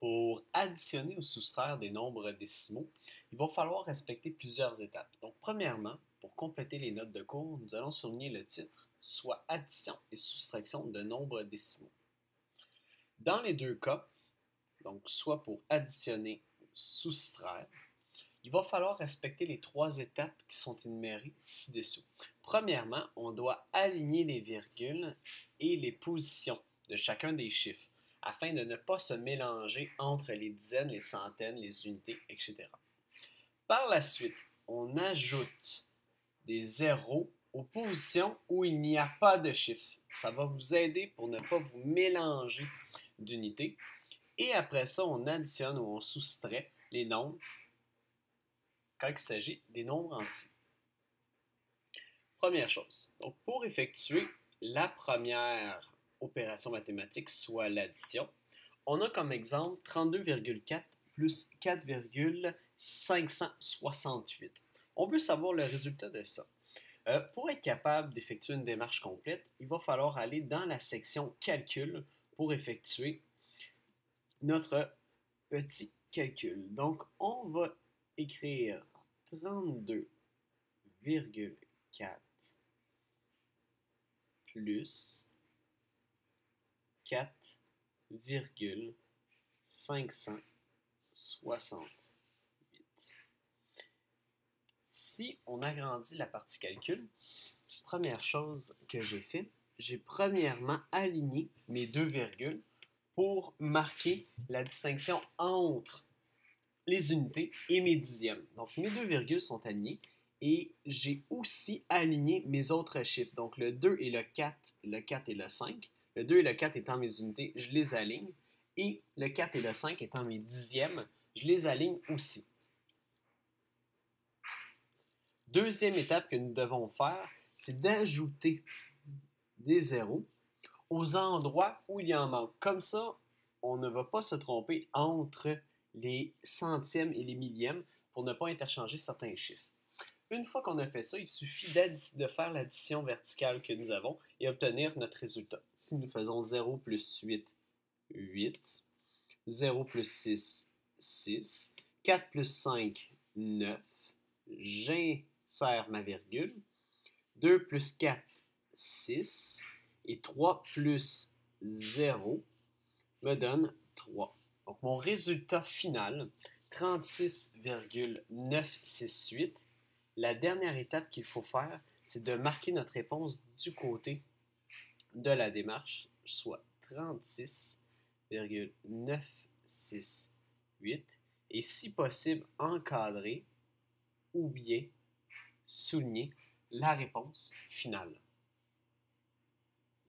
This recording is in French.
Pour additionner ou soustraire des nombres décimaux, il va falloir respecter plusieurs étapes. Donc, premièrement, pour compléter les notes de cours, nous allons souligner le titre, soit addition et soustraction de nombres décimaux. Dans les deux cas, donc soit pour additionner ou soustraire, il va falloir respecter les trois étapes qui sont énumérées ci-dessous. Premièrement, on doit aligner les virgules et les positions de chacun des chiffres afin de ne pas se mélanger entre les dizaines, les centaines, les unités, etc. Par la suite, on ajoute des zéros aux positions où il n'y a pas de chiffre. Ça va vous aider pour ne pas vous mélanger d'unités. Et après ça, on additionne ou on soustrait les nombres quand il s'agit des nombres entiers. Première chose, donc pour effectuer la première opération mathématique, soit l'addition, on a comme exemple 32,4 plus 4,568. On veut savoir le résultat de ça. Pour être capable d'effectuer une démarche complète, il va falloir aller dans la section Calcul pour effectuer notre petit calcul. Donc, on va écrire 32,4 plus 4,568. Si on agrandit la partie calcul, première chose que j'ai fait, j'ai premièrement aligné mes deux virgules pour marquer la distinction entre les unités et mes dixièmes. Donc mes deux virgules sont alignées et j'ai aussi aligné mes autres chiffres. Donc le 2 et le 4 et le 5. Le 2 et le 4 étant mes unités, je les aligne. Et le 4 et le 5 étant mes dixièmes, je les aligne aussi. Deuxième étape que nous devons faire, c'est d'ajouter des zéros aux endroits où il y en manque. Comme ça, on ne va pas se tromper entre les centièmes et les millièmes pour ne pas interchanger certains chiffres. Une fois qu'on a fait ça, il suffit de faire l'addition verticale que nous avons et obtenir notre résultat. Si nous faisons 0 plus 8, 8, 0 plus 6, 6, 4 plus 5, 9, j'insère ma virgule, 2 plus 4, 6, et 3 plus 0 me donne 3. Donc mon résultat final, 36,968. La dernière étape qu'il faut faire, c'est de marquer notre réponse du côté de la démarche, soit 36,968, et si possible encadrer ou bien souligner la réponse finale.